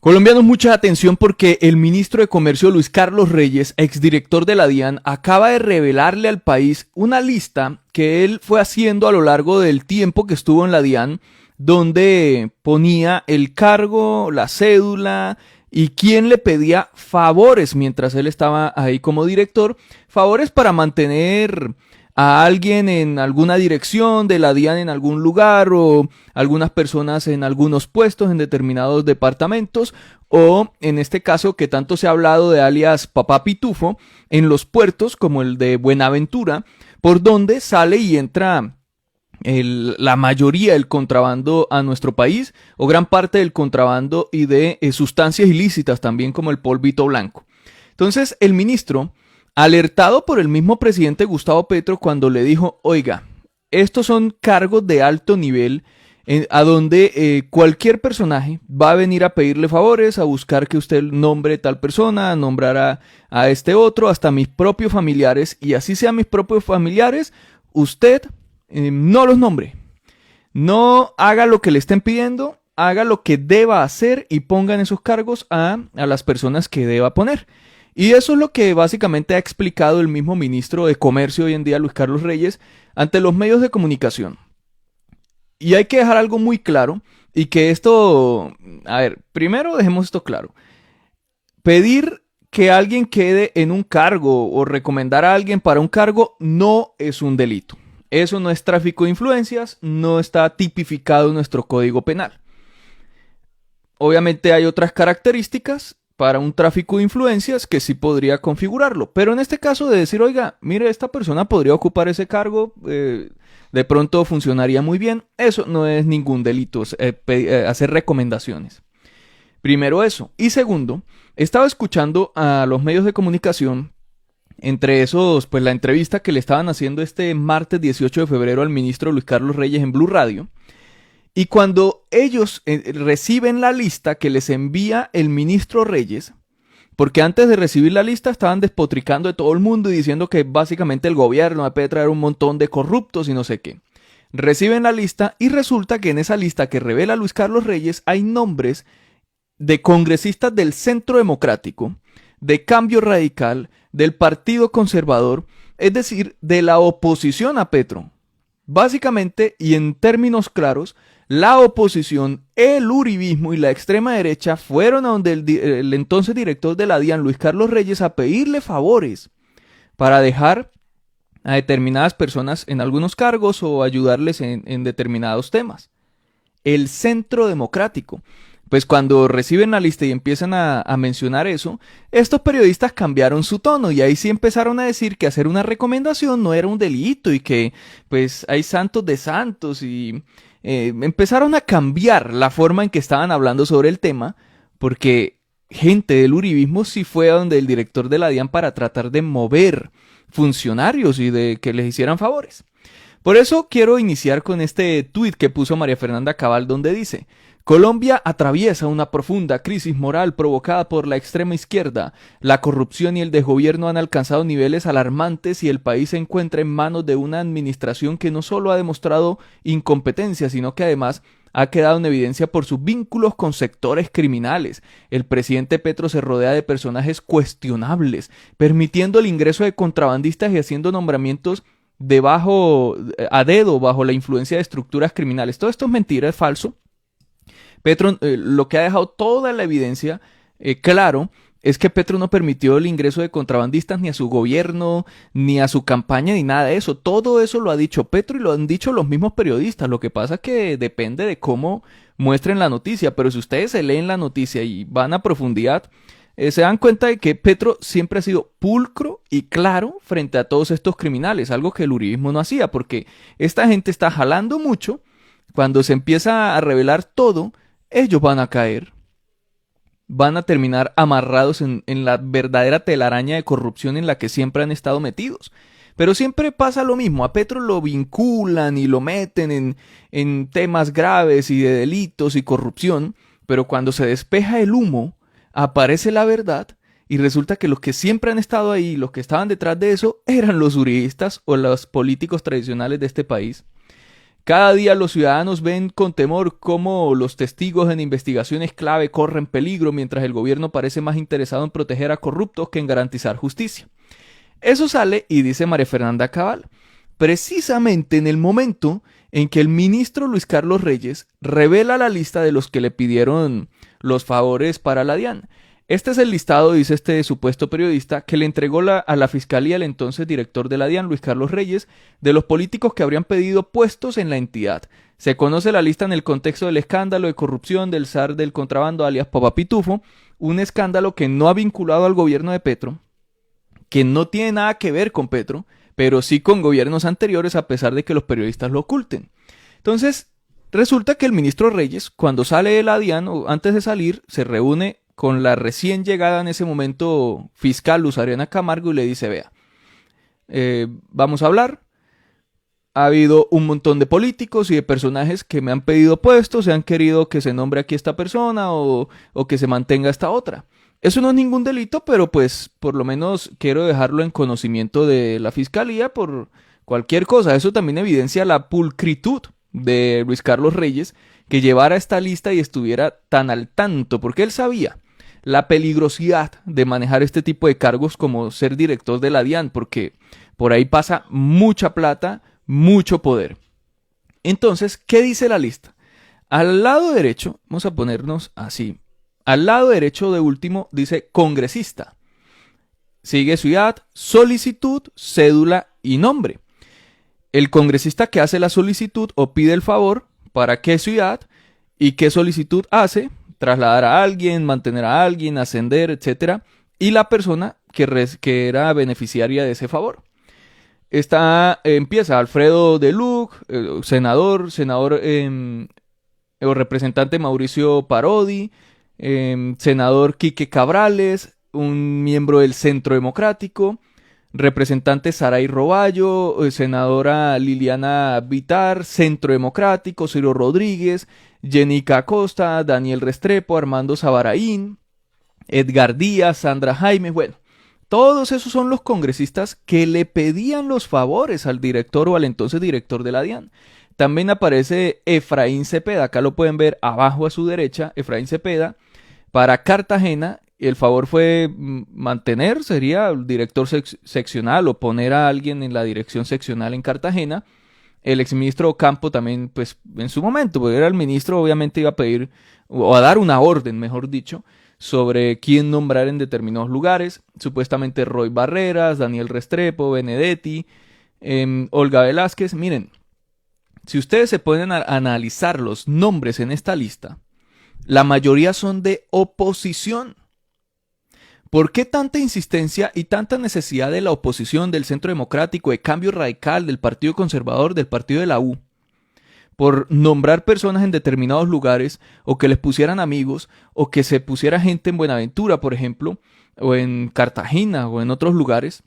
Colombianos, mucha atención porque el ministro de Comercio Luis Carlos Reyes, exdirector de la DIAN, acaba de revelarle al país una lista que él fue haciendo a lo largo del tiempo que estuvo en la DIAN, donde ponía el cargo, la cédula y quién le pedía favores mientras él estaba ahí como director, favores para mantener a alguien en alguna dirección de la DIAN en algún lugar o algunas personas en algunos puestos en determinados departamentos o en este caso que tanto se ha hablado de alias Papá Pitufo en los puertos como el de Buenaventura por donde sale y entra la mayoría del contrabando a nuestro país o gran parte del contrabando y de sustancias ilícitas también como el polvito blanco. Entonces el ministro, alertado por el mismo presidente Gustavo Petro cuando le dijo, oiga, estos son cargos de alto nivel a donde cualquier personaje va a venir a pedirle favores, a buscar que usted nombre tal persona, a nombrar a este otro, hasta mis propios familiares, y así sean mis propios familiares, usted no los nombre. No haga lo que le estén pidiendo, haga lo que deba hacer y pongan esos cargos a las personas que deba poner. Y eso es lo que básicamente ha explicado el mismo ministro de Comercio hoy en día, Luis Carlos Reyes, ante los medios de comunicación. Y hay que dejar algo muy claro y que esto, a ver, primero dejemos esto claro. Pedir que alguien quede en un cargo o recomendar a alguien para un cargo no es un delito. Eso no es tráfico de influencias, no está tipificado en nuestro Código Penal. Obviamente hay otras características para un tráfico de influencias que sí podría configurarlo. Pero en este caso de decir, oiga, mire, esta persona podría ocupar ese cargo, de pronto funcionaría muy bien, eso no es ningún delito, hacer recomendaciones. Primero eso. Y segundo, estaba escuchando a los medios de comunicación, entre esos, pues la entrevista que le estaban haciendo este martes 18 de febrero al ministro Luis Carlos Reyes en Blue Radio. Y cuando ellos reciben la lista que les envía el ministro Reyes, porque antes de recibir la lista estaban despotricando de todo el mundo y diciendo que básicamente el gobierno puede traer un montón de corruptos y no sé qué. Reciben la lista y resulta que en esa lista que revela Luis Carlos Reyes hay nombres de congresistas del Centro Democrático, de Cambio Radical, del Partido Conservador, es decir, de la oposición a Petro. Básicamente, y en términos claros, la oposición, el uribismo y la extrema derecha fueron a donde el entonces director de la DIAN, Luis Carlos Reyes, a pedirle favores para dejar a determinadas personas en algunos cargos o ayudarles en determinados temas. El Centro Democrático. Pues cuando reciben la lista y empiezan a mencionar eso, estos periodistas cambiaron su tono y ahí sí empezaron a decir que hacer una recomendación no era un delito y que pues hay santos de santos y empezaron a cambiar la forma en que estaban hablando sobre el tema porque gente del uribismo sí fue a donde el director de la DIAN para tratar de mover funcionarios y de que les hicieran favores. Por eso quiero iniciar con este tuit que puso María Fernanda Cabal donde dice: Colombia atraviesa una profunda crisis moral provocada por la extrema izquierda. La corrupción y el desgobierno han alcanzado niveles alarmantes y el país se encuentra en manos de una administración que no solo ha demostrado incompetencia, sino que además ha quedado en evidencia por sus vínculos con sectores criminales. El presidente Petro se rodea de personajes cuestionables, permitiendo el ingreso de contrabandistas y haciendo nombramientos a dedo bajo la influencia de estructuras criminales. Todo esto es mentira, es falso. Petro, lo que ha dejado toda la evidencia claro es que Petro no permitió el ingreso de contrabandistas ni a su gobierno, ni a su campaña, ni nada de eso. Todo eso lo ha dicho Petro y lo han dicho los mismos periodistas. Lo que pasa es que depende de cómo muestren la noticia, pero si ustedes se leen la noticia y van a profundidad, se dan cuenta de que Petro siempre ha sido pulcro y claro frente a todos estos criminales, algo que el uribismo no hacía, porque esta gente está jalando mucho. Cuando se empieza a revelar todo, ellos van a caer, van a terminar amarrados en la verdadera telaraña de corrupción en la que siempre han estado metidos. Pero siempre pasa lo mismo, a Petro lo vinculan y lo meten en temas graves y de delitos y corrupción, pero cuando se despeja el humo, aparece la verdad y resulta que los que siempre han estado ahí, los que estaban detrás de eso, eran los uribistas o los políticos tradicionales de este país, Cada día los ciudadanos ven con temor cómo los testigos en investigaciones clave corren peligro mientras el gobierno parece más interesado en proteger a corruptos que en garantizar justicia. Eso sale y dice María Fernanda Cabal, precisamente en el momento en que el ministro Luis Carlos Reyes revela la lista de los que le pidieron los favores para la DIAN. Este es el listado, dice este supuesto periodista, que le entregó a la fiscalía el entonces director de la DIAN, Luis Carlos Reyes, de los políticos que habrían pedido puestos en la entidad. Se conoce la lista en el contexto del escándalo de corrupción del zar del contrabando, alias Papá Pitufo, un escándalo que no ha vinculado al gobierno de Petro, que no tiene nada que ver con Petro, pero sí con gobiernos anteriores, a pesar de que los periodistas lo oculten. Entonces, resulta que el ministro Reyes, cuando sale de la DIAN, o antes de salir, se reúne con la recién llegada en ese momento fiscal Luz Ariana Camargo y le dice, vea, vamos a hablar, ha habido un montón de políticos y de personajes que me han pedido puestos, se han querido que se nombre aquí esta persona o que se mantenga esta otra. Eso no es ningún delito, pero pues por lo menos quiero dejarlo en conocimiento de la fiscalía por cualquier cosa. Eso también evidencia la pulcritud de Luis Carlos Reyes, que llevara esta lista y estuviera tan al tanto, porque él sabía la peligrosidad de manejar este tipo de cargos como ser director de la DIAN, porque por ahí pasa mucha plata, mucho poder. Entonces, ¿qué dice la lista? Al lado derecho, vamos a ponernos así, al lado derecho de último dice congresista. Sigue su edad, solicitud, cédula y nombre. El congresista que hace la solicitud o pide el favor, ¿para qué ciudad? ¿Y qué solicitud hace? Trasladar a alguien, mantener a alguien, ascender, etc. Y la persona que era beneficiaria de ese favor. Empieza Alfredo de Luc, senador o representante Mauricio Parodi, senador Quique Cabrales, un miembro del Centro Democrático, representante Saray Roballo, senadora Liliana Vitar, Centro Democrático, Ciro Rodríguez, Jenica Acosta, Daniel Restrepo, Armando Sabaraín, Edgar Díaz, Sandra Jaime, bueno, todos esos son los congresistas que le pedían los favores al director o al entonces director de la DIAN. También aparece Efraín Cepeda, acá lo pueden ver abajo a su derecha, Efraín Cepeda, para Cartagena. El favor fue mantener, sería el director seccional o poner a alguien en la dirección seccional en Cartagena. El exministro Ocampo también, pues en su momento, porque era el ministro, obviamente iba a pedir, o a dar una orden, mejor dicho, sobre quién nombrar en determinados lugares. Supuestamente Roy Barreras, Daniel Restrepo, Benedetti, Olga Velázquez. Miren, si ustedes se pueden analizar los nombres en esta lista, la mayoría son de oposición. ¿Por qué tanta insistencia y tanta necesidad de la oposición, del Centro Democrático, de Cambio Radical, del Partido Conservador, del Partido de la U? Por nombrar personas en determinados lugares, o que les pusieran amigos, o que se pusiera gente en Buenaventura, por ejemplo, o en Cartagena, o en otros lugares.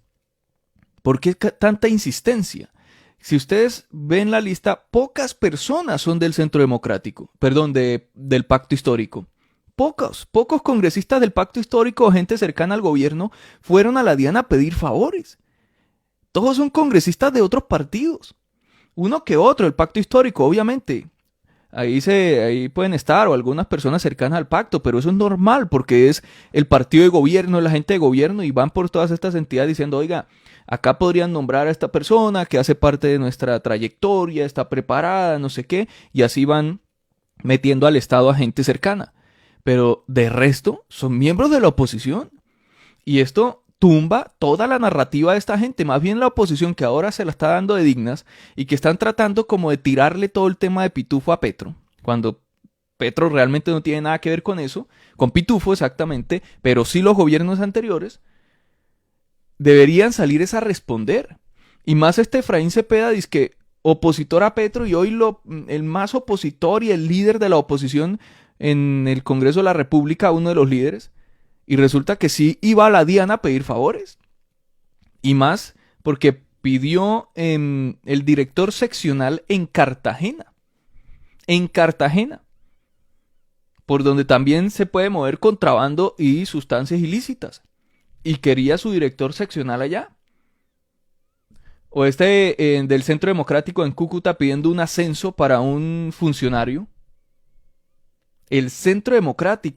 ¿Por qué tanta insistencia? Si ustedes ven la lista, pocas personas son del Centro Democrático, perdón, del Pacto Histórico. Pocos congresistas del Pacto Histórico o gente cercana al gobierno fueron a la DIAN a pedir favores. Todos son congresistas de otros partidos. Uno que otro, el Pacto Histórico, obviamente. Ahí pueden estar o algunas personas cercanas al pacto, pero eso es normal porque es el partido de gobierno, la gente de gobierno y van por todas estas entidades diciendo, oiga, acá podrían nombrar a esta persona que hace parte de nuestra trayectoria, está preparada, no sé qué, y así van metiendo al Estado a gente cercana. Pero de resto son miembros de la oposición y esto tumba toda la narrativa de esta gente. Más bien la oposición, que ahora se la está dando de dignas y que están tratando como de tirarle todo el tema de Pitufo a Petro, cuando Petro realmente no tiene nada que ver con eso, con Pitufo exactamente, pero sí los gobiernos anteriores deberían salir a responder. Y más Efraín Cepeda dice que opositor a Petro, y hoy el más opositor y el líder de la oposición en el Congreso de la República, uno de los líderes, y resulta que sí iba a la DIAN a pedir favores. Y más porque pidió el director seccional en Cartagena, por donde también se puede mover contrabando y sustancias ilícitas, y quería su director seccional allá. O este del Centro Democrático en Cúcuta pidiendo un ascenso para un funcionario. El Centro Democrático.